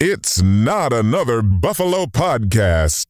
It's not another Buffalo podcast.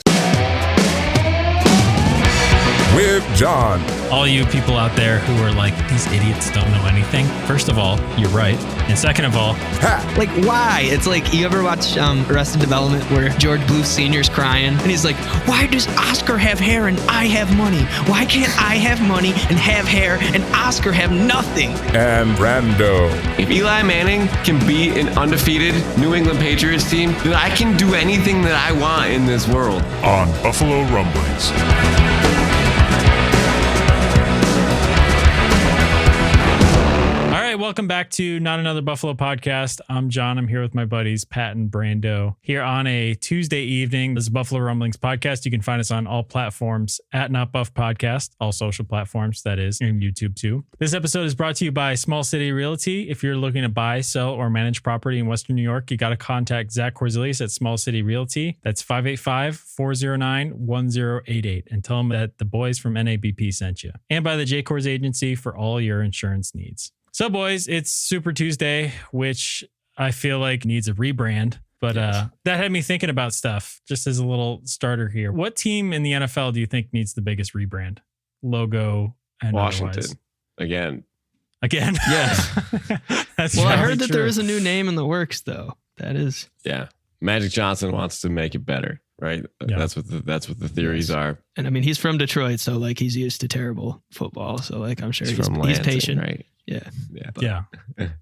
With Jon. All you people out there who are like, these idiots don't know anything. First of all, you're right. And second of all, Pat. Like, why? It's like, you ever watch Arrested Development where George Bluth Sr.'s crying? And he's like, why does Oscar have hair and I have money? Why can't I have money and have hair and Oscar have nothing? And Brando. If Eli Manning can beat an undefeated New England Patriots team, then I can do anything that I want in this world. On Buffalo Rumblings. welcome back to Not Another Buffalo Podcast. I'm Jon. I'm here with my buddies, Pat and Brando, here on a Tuesday evening. This is Buffalo Rumblings Podcast. You can find us on all platforms at Not Buff Podcast, all social platforms, that is, and YouTube too. This episode is brought to you by Small City Realty. If you're looking to buy, sell, or manage property in Western New York, you got to contact Zach Korzelius at Small City Realty. That's 585-409-1088, and tell them that the boys from NABP sent you. And by the Jkorz Agency for all your insurance needs. So, boys, it's Super Tuesday, which I feel like needs a rebrand. But that had me thinking about stuff, just as a little starter here. What team in the NFL do you think needs the biggest rebrand? Logo and Washington. Otherwise? Again? Yes. That's I heard that true. there is a new name in the works, though. That is. Yeah. Magic Johnson wants to make it better, right? Yeah. That's what the theories are. And I mean, he's from Detroit, so like he's used to terrible football. So like I'm sure he's Lansing, patient. right? Yeah. Yeah.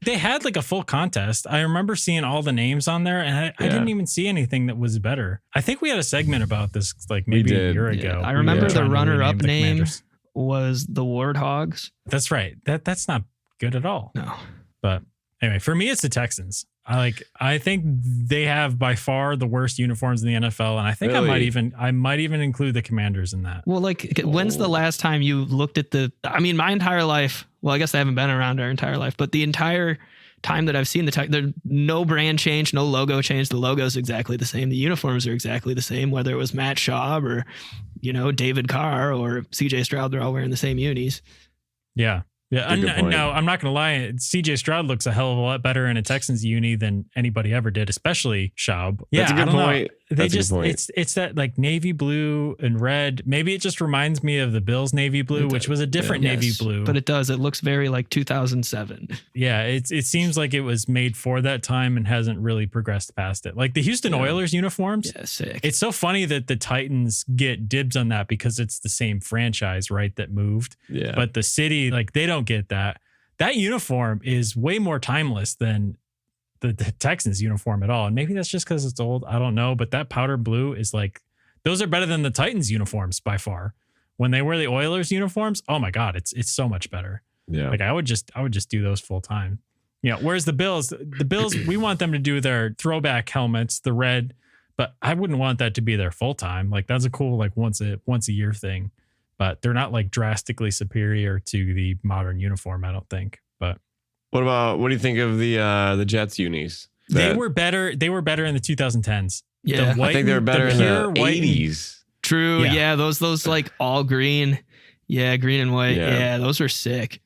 They had like a full contest. I remember seeing all the names on there, and I didn't even see anything that was better. I think we had a segment about this like maybe a year ago. I remember the runner-up name Commanders. was the Warthogs. That's right. That's not good at all. No. But anyway, for me, it's the Texans. I think they have by far the worst uniforms in the NFL, and I think Really? I might even include the Commanders in that. Well, like, when's the last time you looked at my entire life? Well, I guess I haven't been around our entire life, but the entire time that I've seen there's no brand change, no logo change. The logo's exactly the same. The uniforms are exactly the same, whether it was Matt Schaub or, David Carr or CJ Stroud, they're all wearing the same unis. Yeah. Yeah, no, I'm not going to lie. CJ Stroud looks a hell of a lot better in a Texans uni than anybody ever did, especially Schaub. That's a good point. It's that like navy blue and red. Maybe it just reminds me of the Bills navy blue, which was a different navy blue. But it does. It looks very like 2007. Yeah, it seems like it was made for that time and hasn't really progressed past it. Like the Houston Oilers uniforms. Yeah, sick. It's so funny that the Titans get dibs on that because it's the same franchise, right, that moved. Yeah. But the city, like they don't get that. That uniform is way more timeless than the Texans uniform at all. And maybe that's just because it's old. I don't know. But that powder blue is like, those are better than the Titans uniforms by far. When they wear the Oilers uniforms, oh my God, it's so much better. Yeah. Like I would just do those full time. Whereas the Bills, we want them to do their throwback helmets, the red, but I wouldn't want that to be their full time. Like that's a cool, like once a year thing, but they're not like drastically superior to the modern uniform, I don't think. But what do you think of the Jets unis? They were better in the 2010s. Yeah. I think they were better in the 80s. True. Yeah. Those like all green. Yeah. Green and white. Yeah. Those were sick.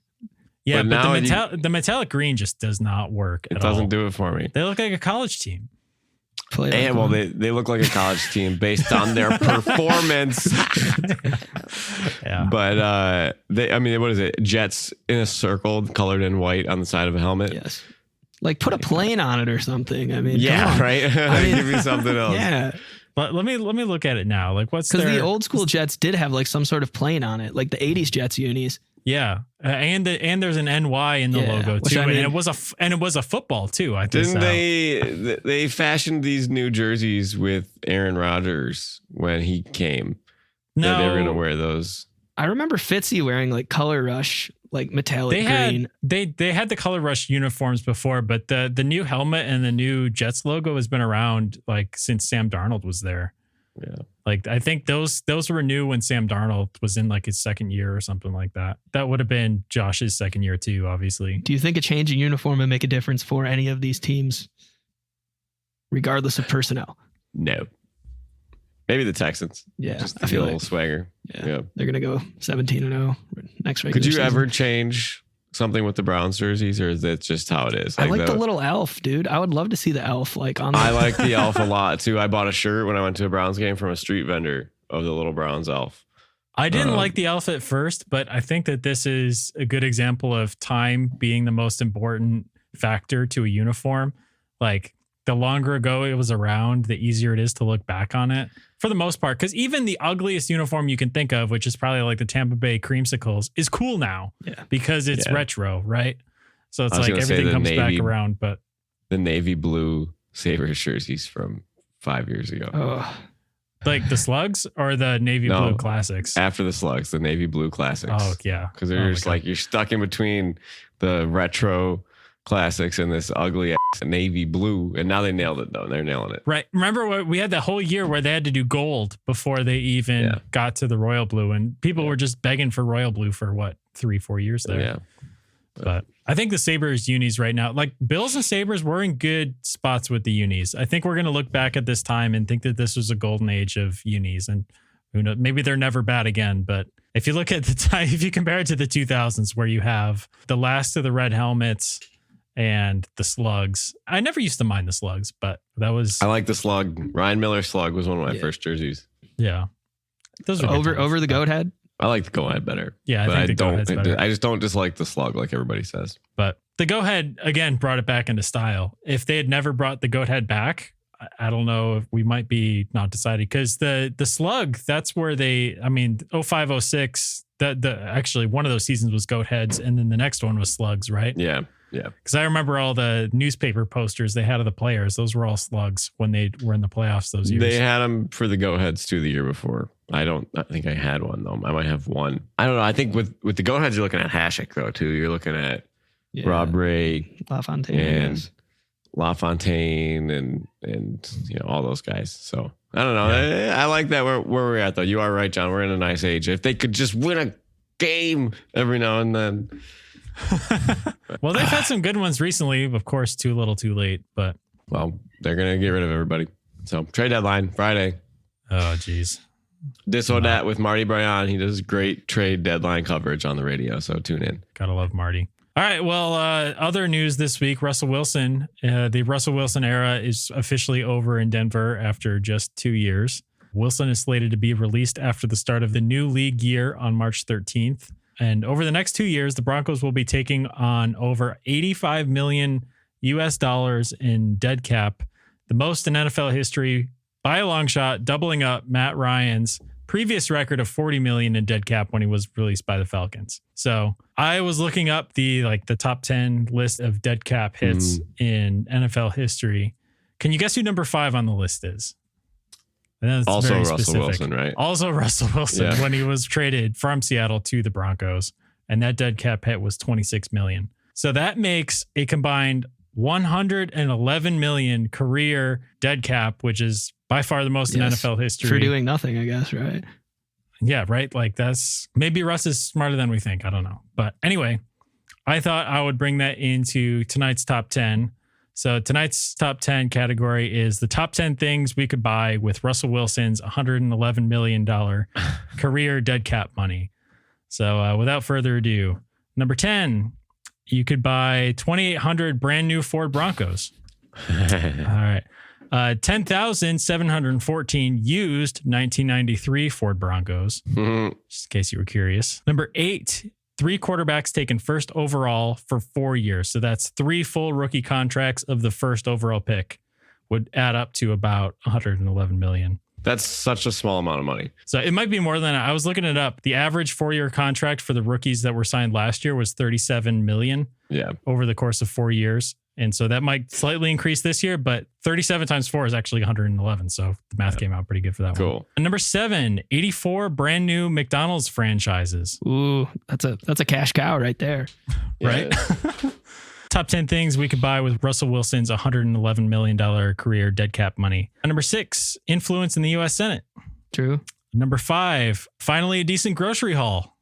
Yeah. But the metallic green just does not work. It doesn't do it for me. They look like a college team. They look like a college team based on their performance. Yeah. But what is it? Jets in a circle colored in white on the side of a helmet. Yes. Like put a plane on it or something. I mean, yeah, right. Give me something else. Yeah. But let me look at it now. Like what's because the old school Jets did have like some sort of plane on it, like the 80s Jets unis. Yeah, and there's an NY in the logo too, and it was a football too. I think. Didn't they fashioned these new jerseys with Aaron Rodgers when he came? No, they were gonna wear those. I remember Fitzy wearing like Color Rush, like metallic green. They had the Color Rush uniforms before, but the new helmet and the new Jets logo has been around like since Sam Darnold was there. Yeah. Like I think those were new when Sam Darnold was in like his second year or something like that. That would have been Josh's second year too, obviously. Do you think a change in uniform would make a difference for any of these teams, regardless of personnel? No. Maybe the Texans. Yeah, just I feel a little like swagger. Yeah, they're gonna go 17-0 next regular Could you season. ever change something with the Browns jerseys, or is that just how it is? I like the little elf, dude. I would love to see the elf on. I like the elf a lot too. I bought a shirt when I went to a Browns game from a street vendor of the little Browns elf. I didn't like the elf at first, but I think that this is a good example of time being the most important factor to a uniform. Like, the longer ago it was around, the easier it is to look back on it for the most part. Because even the ugliest uniform you can think of, which is probably like the Tampa Bay Creamsicles, is cool now because it's retro, right? So it's like everything comes back around. But the navy blue Sabres jerseys from 5 years ago. Oh. Like the Slugs or the navy blue classics? After the Slugs, the navy blue classics. Oh, yeah. Because they're just like, you're stuck in between the retro classics and this ugly ass navy blue. And now they nailed it, though. They're nailing it. Right. Remember we had that whole year where they had to do gold before they even got to the royal blue. And people were just begging for royal blue for 3-4 years there. Yeah. But I think the Sabres unis right now, like Bills and Sabres, we're in good spots with the unis. I think we're going to look back at this time and think that this was a golden age of unis. And who knows, maybe they're never bad again. But if you look at the time, if you compare it to the 2000s, where you have the last of the red helmets and the Slugs. I never used to mind the Slugs, but that was... I like the slug. Ryan Miller slug was one of my first jerseys. Yeah. Those are over the goat head? I like the go ahead better. Yeah, I think the go head's better. I just don't dislike the slug like everybody says. But the go head, again, brought it back into style. If they had never brought the goat head back, I don't know if we might be not decided, because the slug, that's where they, 05, 06, actually one of those seasons was goat heads, and then the next one was slugs, right? Yeah. Yeah. Because I remember all the newspaper posters they had of the players. Those were all slugs when they were in the playoffs those years. They had them for the go heads too the year before. I think I had one though. I might have one. I don't know. I think with the go heads, you're looking at Hasek though too. You're looking at Rob Ray, LaFontaine and all those guys. So I don't know. Yeah. I like that where we're at though. You are right, John. We're in a nice age. If they could just win a game every now and then. Well, they've had some good ones recently. Of course, too little, too late. But they're gonna get rid of everybody. So trade deadline Friday. Oh, geez. This or that with Marty Bryan. He does great trade deadline coverage on the radio. So tune in. Gotta love Marty. All right. Well, other news this week: Russell Wilson. The Russell Wilson era is officially over in Denver after just 2 years. Wilson is slated to be released after the start of the new league year on March 13th. And over the next 2 years, the Broncos will be taking on over $85 million in dead cap, the most in NFL history by a long shot, doubling up Matt Ryan's previous record of $40 million in dead cap when he was released by the Falcons. So I was looking up the top 10 list of dead cap hits in NFL history. Can you guess who number 5 on the list is? Also Russell Wilson, right? Also Russell Wilson when he was traded from Seattle to the Broncos. And that dead cap hit was $26 million. So that makes a combined $111 million career dead cap, which is by far the most in NFL history. For doing nothing, I guess, right? Yeah, right? Like that's... Maybe Russ is smarter than we think. I don't know. But anyway, I thought I would bring that into tonight's top 10. So tonight's top 10 category is the top 10 things we could buy with Russell Wilson's $111 million career dead cap money. So without further ado, number 10, you could buy 2,800 brand new Ford Broncos. All right. 10,714 used 1993 Ford Broncos, just in case you were curious. Number 8, 3 quarterbacks taken first overall for 4 years. So that's 3 full rookie contracts of the first overall pick would add up to about $111 million. That's such a small amount of money. So it might be more than that. I was looking it up. The average 4-year contract for the rookies that were signed last year was $37 million over the course of 4 years. And so that might slightly increase this year, but 37 times 4 is actually 111. So the math came out pretty good for that one. Cool. And number 7, 84 brand new McDonald's franchises. Ooh, that's a cash cow right there. Right? Top 10 things we could buy with Russell Wilson's $111 million career dead cap money. And number 6, influence in the U.S. Senate. True. Number 5, finally a decent grocery haul,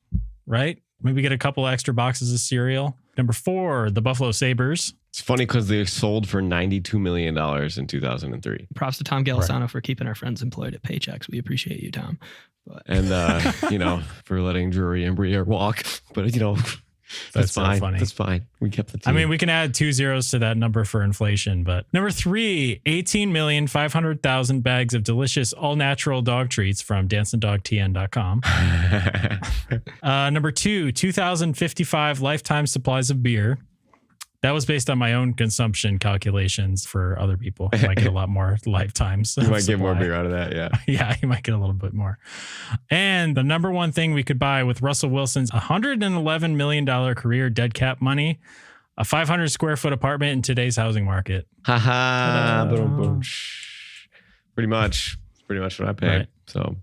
right? Maybe get a couple extra boxes of cereal. Number 4, the Buffalo Sabres. It's funny because they sold for $92 million in 2003. Props to Tom Golisano for keeping our friends employed at Paychecks. We appreciate you, Tom. And, for letting Drury and Briere walk. But, That's so fine. funny. That's fine. We kept the team. I mean, we can add 2 zeros to that number for inflation, but number 3, 18,500,000 bags of delicious all-natural dog treats from dancindogtn.com. Number 2, 2,055 lifetime supplies of beer. That was based on my own consumption calculations for other people. You might get a lot more lifetimes. You might get more beer out of that, yeah. Yeah, you might get a little bit more. And the number one thing we could buy with Russell Wilson's $111 million career dead cap money, a 500 square foot apartment in today's housing market. Haha. Boom, boom. Pretty much. It's pretty much what I pay. Right. So.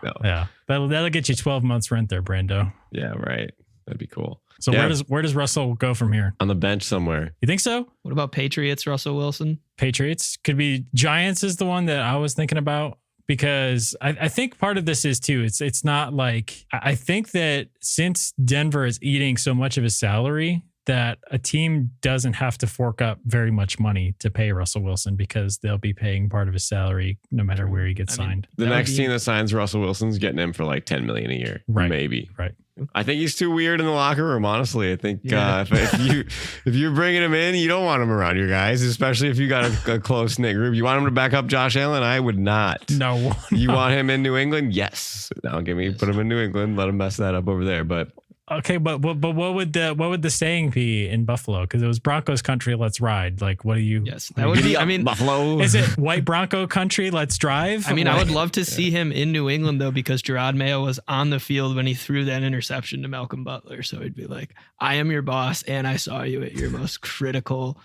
No. Yeah, that'll get you 12 months rent there, Brando. Yeah, right. That'd be cool. So Yeah. where does Russell go from here? On the bench somewhere. You think so? What about Patriots, Russell Wilson? Patriots could be. Giants is the one that I was thinking about, because I think part of this is too. It's not like, I think that since Denver is eating so much of his salary, that a team doesn't have to fork up very much money to pay Russell Wilson, because they'll be paying part of his salary no matter where he gets signed. The next team that signs Russell Wilson's getting him for like $10 million a year. Right. Maybe. Right. I think he's too weird in the locker room, honestly. I think if you're bringing him in, you don't want him around your guys, especially if you got a close-knit group. You want him to back up Josh Allen? I would not. No. You want him in New England? Yes. Now put him in New England. Let him mess that up over there. But Okay, but what would the saying be in Buffalo? Because it was Broncos country, let's ride. Like, what do you? Yes, that would be. I mean, Buffalo. Is it white Bronco country? Let's drive. I mean, I would love to see him in New England though, because Gerard Mayo was on the field when he threw that interception to Malcolm Butler. So he'd be like, "I am your boss, and I saw you at your most critical,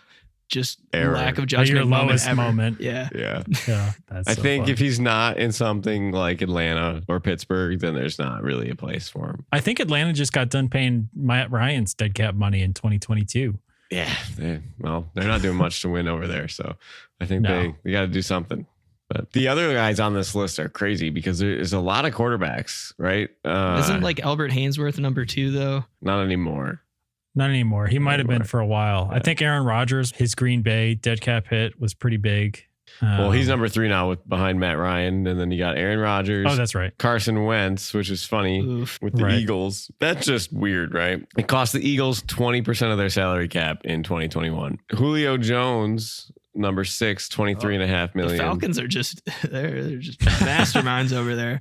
just Error. lack of At judgment your lowest moment." moment. Yeah, Yeah. That's I so think funny. if he's not in something like Atlanta or Pittsburgh, then there's not really a place for him. I think Atlanta just got done paying Matt Ryan's dead cap money in 2022. Yeah. They're not doing much to win over there. So I think No. they got to do something. But the other guys on this list are crazy because there's a lot of quarterbacks, right? isn't like Albert Hainsworth number 2 though? Not anymore. Not anymore. He might have been for a while. Yeah. I think Aaron Rodgers, his Green Bay dead cap hit was pretty big. Well, he's number 3 now behind Matt Ryan. And then you got Aaron Rodgers. Oh, that's right. Carson Wentz, which is funny Oof. with the Right. Eagles. That's just weird, right? It cost the Eagles 20% of their salary cap in 2021. Julio Jones, number 6, $23.5 The million. Falcons are just they're just masterminds over there.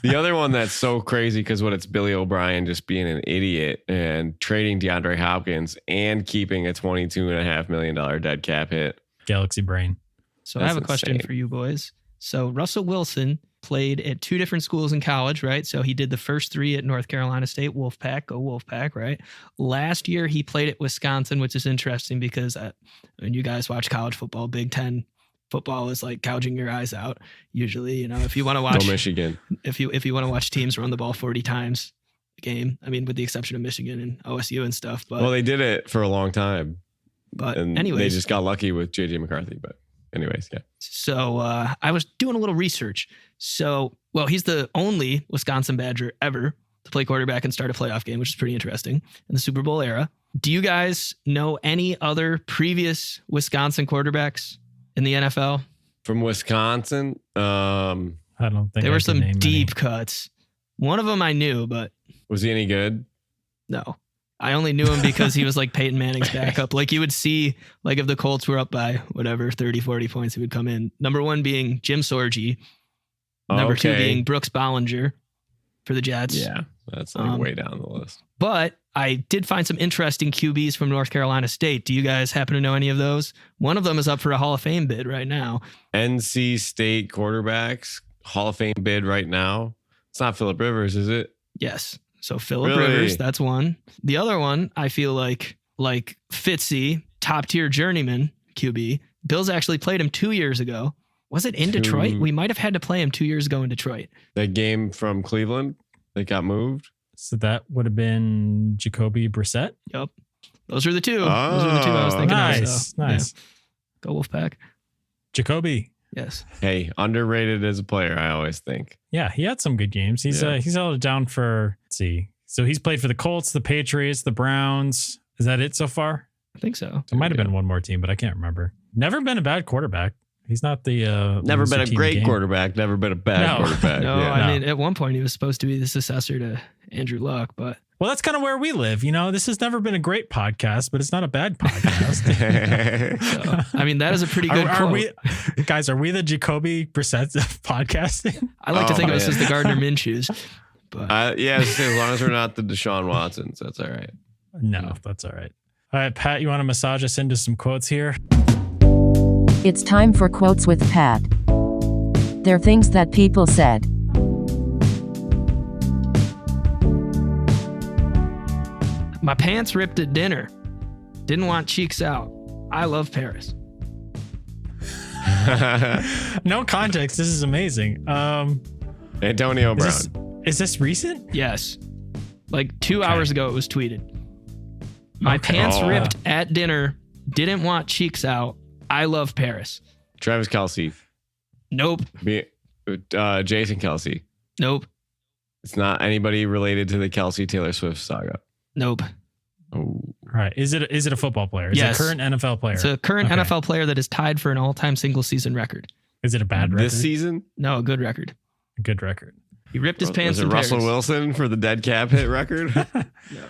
The other one that's so crazy because it's Billy O'Brien just being an idiot and trading DeAndre Hopkins and keeping a $22.5 million dead cap hit. Galaxy brain. So That's I have a question insane. for you boys. So Russell Wilson played at 2 different schools in college, right? So he did the first 3 at North Carolina State, Wolfpack, go Wolfpack, right? Last year he played at Wisconsin, which is interesting because when you guys watch college football, Big Ten football is like gouging your eyes out. Usually, if you want to watch, Go Michigan. if you want to watch teams run the ball 40 times a game, I mean, with the exception of Michigan and OSU and stuff, but Well, they did it for a long time. And anyways, they just got lucky with JJ McCarthy. But anyways, yeah. So I was doing a little research. So, he's the only Wisconsin Badger ever to play quarterback and start a playoff game, which is pretty interesting in the Super Bowl era. Do you guys know any other previous Wisconsin quarterbacks in the NFL? From Wisconsin, I don't think There were I could some name deep any. cuts. One of them I knew, but was he any good? no. I only knew him because he was like Peyton Manning's backup. Like you would see, like if the Colts were up by whatever, 30, 40 points, he would come in. Number 1 being Jim Sorgi. Number 2 Okay. being Brooks Bollinger for the Jets. Yeah, that's like way down the list. But I did find some interesting QBs from North Carolina State. Do you guys happen to know any of those? One of them is up for a Hall of Fame bid right now. NC State quarterbacks, Hall of Fame bid right now. It's not Phillip Rivers, is it? Yes. So Phillip Really? Rivers, that's one. The other one, I feel like Fitzy, top tier journeyman QB. Bills actually played him 2 years ago. Was it in Detroit? We might have had to play him 2 years ago in Detroit. That game from Cleveland that got moved. So that would have been Jacoby Brissett. Yep. Those are the 2. Those are the 2 I was thinking of. Nice, So, nice. yeah. Go Wolfpack. Jacoby. Yes. Hey, underrated as a player, I always think. Yeah, he had some good games. He's held it down for, let's see. So he's played for the Colts, the Patriots, the Browns. Is that it so far? I think so. There might have been one more team, but I can't remember. Never been a bad quarterback. He's not the never been a loser team great game. quarterback, never been a bad quarterback. No, Yeah. I mean, at one point he was supposed to be the successor to Andrew Luck, but Well, that's kind of where we live. You know, this has never been a great podcast, but it's not a bad podcast. so, I mean, that is a pretty good quote. Are we the Jacoby Brissett of podcasting? I like to think of us as the Gardner Minshews. But Yes, as long as we're not the Deshaun Watsons, that's all right. No, that's all right. All right, Pat, you want to massage us into some quotes here? It's time for Quotes with Pat. They're things that people said. my pants ripped at dinner. Didn't want cheeks out. I love Paris. No context. This is amazing. Antonio Brown. Is this recent? Yes. Like 2 hours ago, it was tweeted. My pants ripped at dinner. Didn't want cheeks out. I love Paris. Travis Kelce. Nope. Jason Kelce. Nope. It's not anybody related to the Kelce Taylor Swift saga. Nope. Oh. Right. Is it a football player? Is Yes. it a current NFL player? It's a current NFL player that is tied for an all-time single season record. Is it a bad record? This season? No, a good record. A good record. He ripped his pants Was it in Russell Paris. Wilson for the dead cap hit record? No.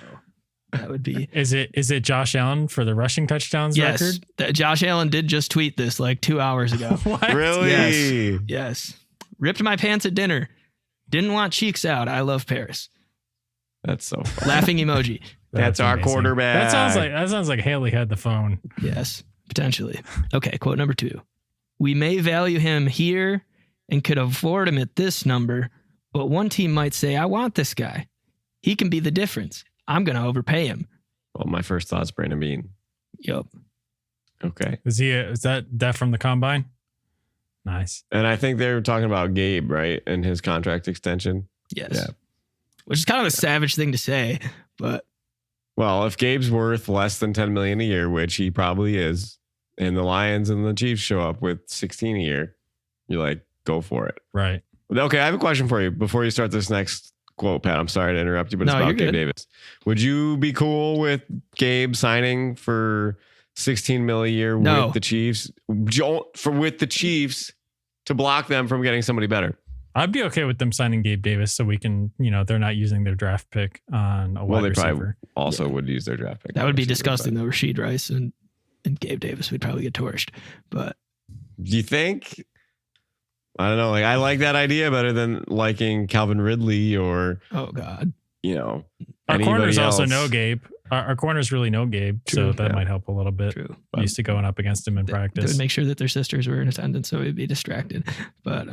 That would be. Is it Josh Allen for the rushing touchdowns record? Yes. Josh Allen did just tweet this like 2 hours ago. What? Really? Yes. Ripped my pants at dinner. Didn't want cheeks out. I love Paris. That's so funny. Laughing emoji. That's our amazing. quarterback. That sounds like Haley had the phone. Yes, potentially. Okay, quote number 2. We may value him here and could afford him at this number, but one team might say, I want this guy. He can be the difference. I'm going to overpay him. Well, my first thought's Brandon Bean. Yup. Okay. Is that from the combine? Nice. And I think they were talking about Gabe, right? And his contract extension. Yes. Yeah. Which is kind of a savage thing to say, but Well, if Gabe's worth less than $10 million a year, which he probably is, and the Lions and the Chiefs show up with 16 a year, you're like, go for it. Right. Okay, I have a question for you before you start this next quote, Pat. I'm sorry to interrupt you, but it's No, about you're Gabe good. Davis. Would you be cool with Gabe signing for 16 mil a year No. with the Chiefs? With the Chiefs to block them from getting somebody better? I'd be okay with them signing Gabe Davis so we can, they're not using their draft pick on a wide They receiver. probably also would use their draft pick. that would be Receiver, disgusting but- though. Rashid Rice and Gabe Davis would probably get torched. But Do you think? I don't know. Like, I like that idea better than liking Calvin Ridley or, oh God. Our anybody corners also else. know Gabe. Our corners really know Gabe, True, so that might help a little bit. True. Used to going up against him in They practice. would make sure that their sisters were in attendance so he'd be distracted. But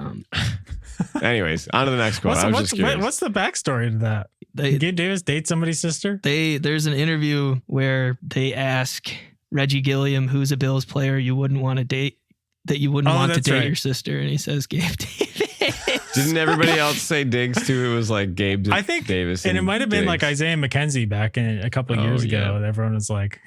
Anyways, on to the next quote. I was just curious. What's the backstory to that? they Gabe Davis date somebody's sister? there's an interview where they ask Reggie Gilliam, who's a Bills player you wouldn't want to date, that you wouldn't want to that's date right. your sister, and he says Gabe Davis. Didn't everybody else say Diggs too? It was like Gabe I think, Davis. and it might have been like Diggs. Isaiah McKenzie back in a couple of years ago. yeah. Everyone was like,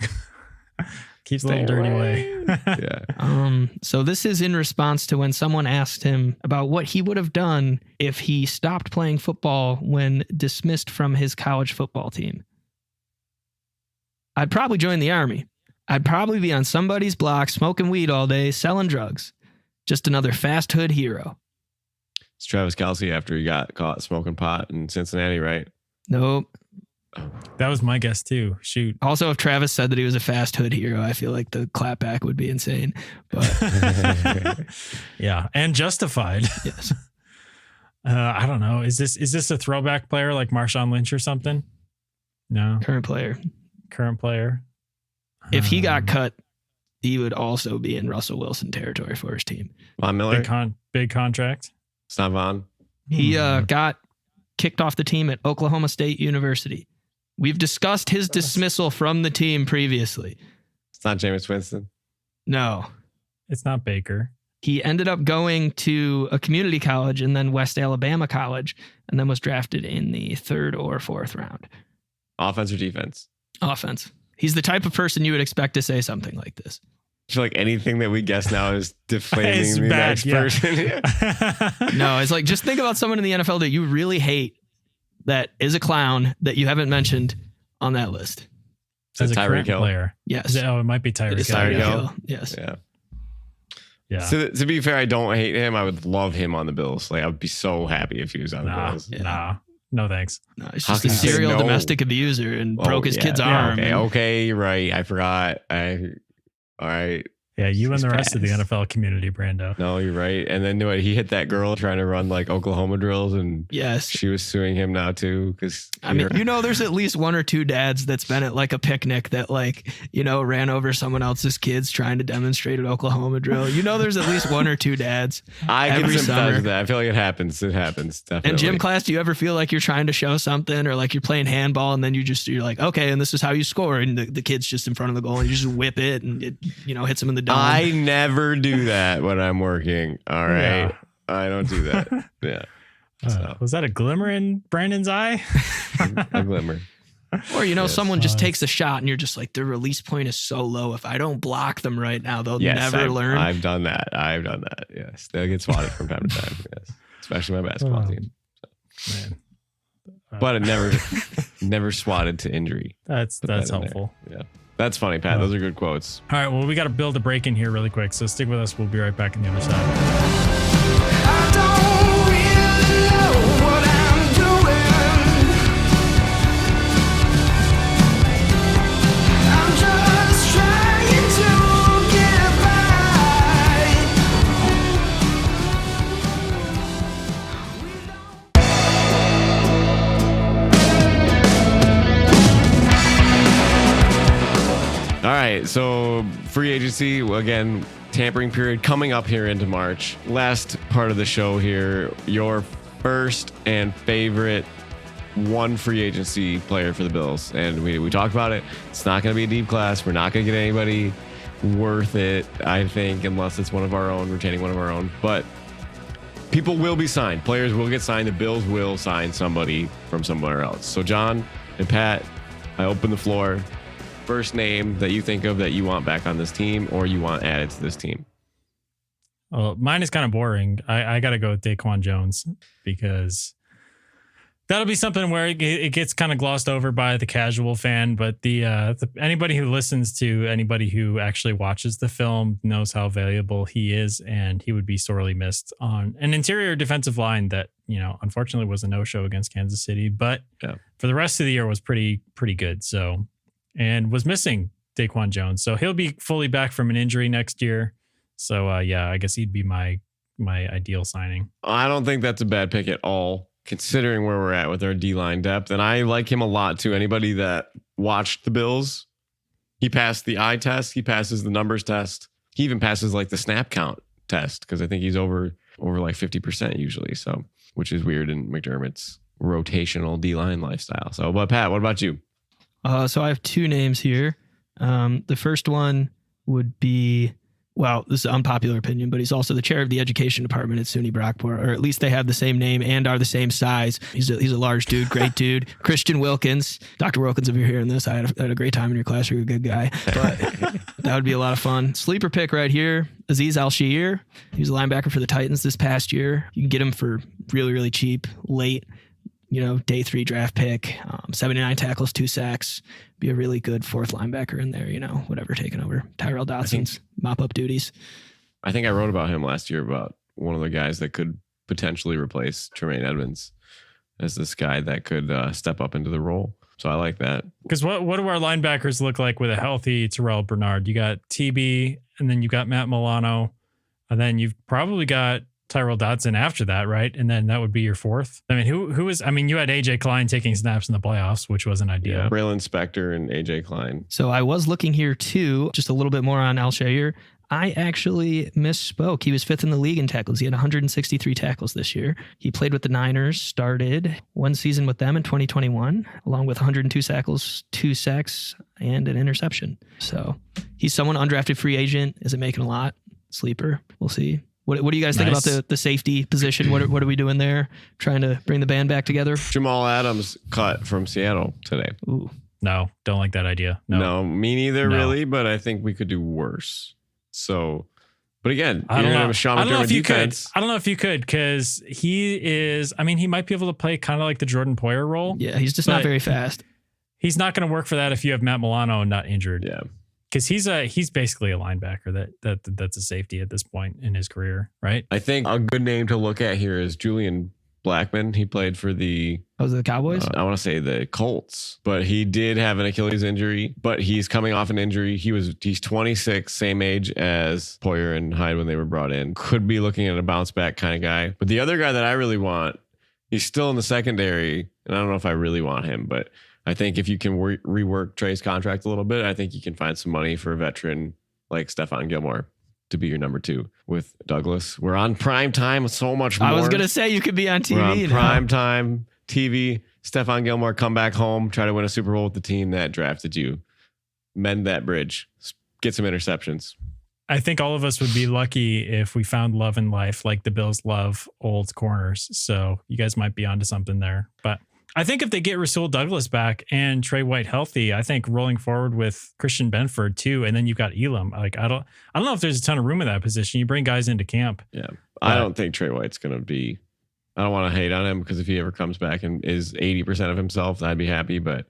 keeps a little Stay dirty away. way. Yeah. So this is in response to when someone asked him about what he would have done if he stopped playing football when dismissed from his college football team. I'd probably join the army. I'd probably be on somebody's block smoking weed all day, selling drugs. Just another fast hood hero. It's Travis Kelce after he got caught smoking pot in Cincinnati, right? Nope. That was my guess too. Shoot. Also, if Travis said that he was a fast hood hero, I feel like the clapback would be insane. But Yeah, and justified. yes. I don't know. Is this a throwback player like Marshawn Lynch or something? No, Current player. current player. If he got cut, he would also be in Russell Wilson territory for his team. Von Miller. big contract. It's not Von. He got kicked off the team at Oklahoma State University. We've discussed his dismissal from the team previously. It's not Jameis Winston. No. It's not Baker. He ended up going to a community college and then West Alabama College, and then was drafted in the 3rd or 4th round. Offense or defense? Offense. He's the type of person you would expect to say something like this. I feel like anything that we guess now is deflaming It's the bad, next yeah. person. No, it's like, just think about someone in the NFL that you really hate that is a clown that you haven't mentioned on that list. As a Tyreek current Hill. player. Yes. It might be It Tyreek is Hill. Tyreek Tyreek Hill. Hill. Yes. Yeah. Yeah. So to be fair, I don't hate him. I would love him on the Bills. Like I would be so happy if he was on the Bills. Nah. No thanks. No, he's How just can a you say serial no? domestic abuser and broke his kid's arm. Okay, you're right. I forgot. All right. Yeah, you and the rest of the fast. NFL community, Brando. No, you're right. And then he hit that girl trying to run like Oklahoma drills, and Yes. she was suing him now too. Because I mean, there's at least one or two dads that's been at like a picnic that like, ran over someone else's kids trying to demonstrate an Oklahoma drill. There's at least one or two dads. I can every sympathize summer. with that. I feel like it happens. It happens definitely. In gym class, do you ever feel like you're trying to show something or like you're playing handball and then you're like, okay, and this is how you score. And the kid's just in front of the goal and you just whip it and it, hits him in the dome. I never do that when I'm working. All right. Yeah. I don't do that. Yeah. So, Was that a glimmer in Brandon's eye? a glimmer. Or, Yes. someone just takes a shot and you're just like, their release point is so low. If I don't block them right now, they'll never learn. I've done that. Yes. They'll get swatted from time to time. Yes. Especially my basketball team. Man. But it never swatted to injury. That's helpful. Yeah. That's funny, Pat. Those are good quotes. All right, well, we got to build a break in here really quick, so stick with us. We'll be right back on the other side. I don't really know what I'm doing. I'm just trying to get All right, so free agency, again, tampering period coming up here into March. Last part of the show here, your first and favorite one free agency player for the Bills. And we talked about it. It's not going to be a deep class. We're not going to get anybody worth it, I think, unless it's one of our own, retaining one of our own. But people will be signed. Players will get signed. The Bills will sign somebody from somewhere else. So John and Pat, I open the floor. First name that you think of that you want back on this team or you want added to this team. Well, mine is kind of boring. I got to go with Daquan Jones because that'll be something where it gets kind of glossed over by the casual fan, but the anybody who listens to anybody who actually watches the film knows how valuable he is, and he would be sorely missed on an interior defensive line that, unfortunately was a no-show against Kansas City, but for the rest of the year was pretty good. So, and was missing Daquan Jones. So he'll be fully back from an injury next year. So I guess he'd be my ideal signing. I don't think that's a bad pick at all, considering where we're at with our D-line depth. And I like him a lot too. Anybody that watched the Bills, he passed the eye test. He passes the numbers test. He even passes like the snap count test because I think he's over like 50% usually. So, which is weird in McDermott's rotational D-line lifestyle. So, but Pat, what about you? So I have two names here. The first one would be, well, this is an unpopular opinion, but he's also the chair of the education department at SUNY Brockport, or at least they have the same name and are the same size. He's a large dude, great dude. Christian Wilkins. Dr. Wilkins, if you're hearing this, I had a great time in your class. You're a good guy. But that would be a lot of fun. Sleeper pick right here, Azeez Al-Shaair. He was a linebacker for the Titans this past year. You can get him for really, really cheap, late. Day 3 draft pick, 79 tackles, 2 sacks, be a really good fourth linebacker in there, whatever, taking over Tyrell Dodson's mop-up duties. I think I wrote about him last year, about one of the guys that could potentially replace Tremaine Edmonds as this guy that could step up into the role. So I like that. Because what do our linebackers look like with a healthy Terrell Bernard? You got TB, and then you got Matt Milano, and then you've probably got Tyrell Dodson after that, right? And then that would be your fourth. I mean, who is? I mean, you had AJ Klein taking snaps in the playoffs, which was an idea. Yeah, Braylon Spector and AJ Klein. So I was looking here too, just a little bit more on Al-Shaair. I actually misspoke. He was 5th in the league in tackles. He had 163 tackles this year. He played with the Niners, started one season with them in 2021, along with 102 tackles, 2 sacks, and an interception. So he's someone undrafted free agent. Isn't making a lot. Sleeper. We'll see. What do you guys think about the safety position? What are we doing there? Trying to bring the band back together? Jamal Adams cut from Seattle today. Ooh. No, don't like that idea. No, me neither, really, but I think we could do worse. So, but again, I don't know. Sean I don't know if you defense. could. I don't know if you could, because he is, he might be able to play kind of like the Jordan Poyer role. Yeah, he's just not very fast. He's not going to work for that if you have Matt Milano and not injured. Yeah. because he's basically a linebacker that's a safety at this point in his career, right? I think a good name to look at here is Julian Blackmon. He played for the Cowboys? I want to say the Colts, but he did have an Achilles injury, but he's coming off an injury. He's 26, same age as Poyer and Hyde when they were brought in. Could be looking at a bounce back kind of guy. But the other guy that I really want, he's still in the secondary, and I don't know if I really want him, but I think if you can rework Trey's contract a little bit, I think you can find some money for a veteran like Stephon Gilmore to be your number 2 with Douglas. We're on prime time, so much more. I was going to say you could be on TV. We're on prime time TV. Stephon Gilmore, come back home, try to win a Super Bowl with the team that drafted you. Mend that bridge. Get some interceptions. I think all of us would be lucky if we found love in life like the Bills love old corners. So you guys might be onto something there. But I think if they get Rasul Douglas back and Trey White healthy, I think rolling forward with Christian Benford too, and then you've got Elam. Like I don't know if there's a ton of room in that position. You bring guys into camp. Yeah, I don't think Trey White's going to be. I don't want to hate on him because if he ever comes back and is 80% of himself, I'd be happy. But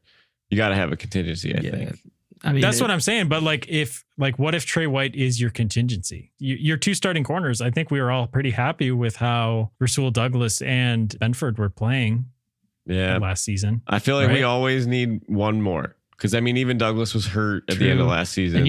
you got to have a contingency. I think. I mean, that's what I'm saying. But what if Trey White is your contingency? Your 2 starting corners. I think we were all pretty happy with how Rasul Douglas and Benford were playing. Yeah, last season. I feel like we always need one more because I mean, even Douglas was hurt at the end of last season.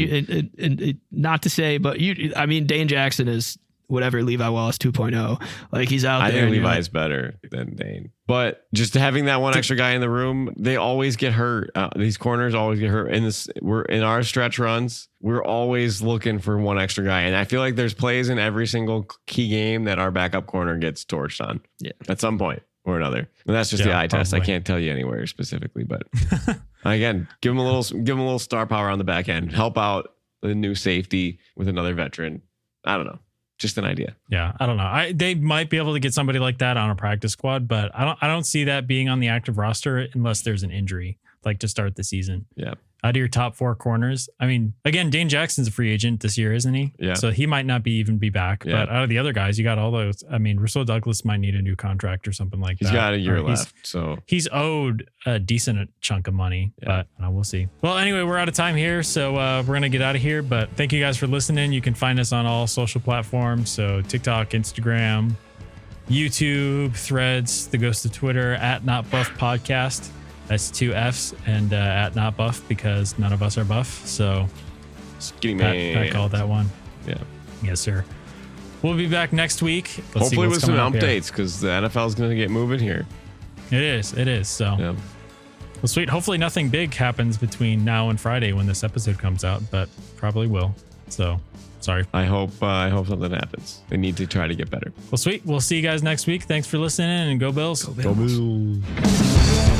And not to say, but Dane Jackson is whatever Levi Wallace 2.0. Like he's out there. I think Levi's better than Dane, but just having that one extra guy in the room, they always get hurt. These corners always get hurt. We're in our stretch runs. We're always looking for one extra guy, and I feel like there's plays in every single key game that our backup corner gets torched on. Yeah, at some point or another. And that's just the eye test. I can't tell you anywhere specifically, but again, give him a little star power on the back end. Help out the new safety with another veteran. I don't know. Just an idea. Yeah, I don't know. They might be able to get somebody like that on a practice squad, but I don't see that being on the active roster unless there's an injury, like to start the season. Yeah. Out of your top 4 corners, I mean, again, Dane Jackson's a free agent this year, isn't he? Yeah. So he might not even be back. Yeah. But out of the other guys, you got all those. I mean, Rasul Douglas might need a new contract or something like that. He's got a year left, so he's owed a decent chunk of money. Yeah. But we'll see. Well, anyway, we're out of time here, so we're gonna get out of here. But thank you guys for listening. You can find us on all social platforms, so TikTok, Instagram, YouTube, Threads, the Ghost of Twitter, at Not Buff Podcast. That's 2 F's and at Not Buff because none of us are buff. So Pat called that one. Yeah. Yes, sir. We'll be back next week. Hopefully with some updates because the NFL is going to get moving here. It is. So, well, sweet. Hopefully nothing big happens between now and Friday when this episode comes out, but probably will. So, sorry. I hope something happens. They need to try to get better. Well, sweet. We'll see you guys next week. Thanks for listening and go Bills. Go Bills.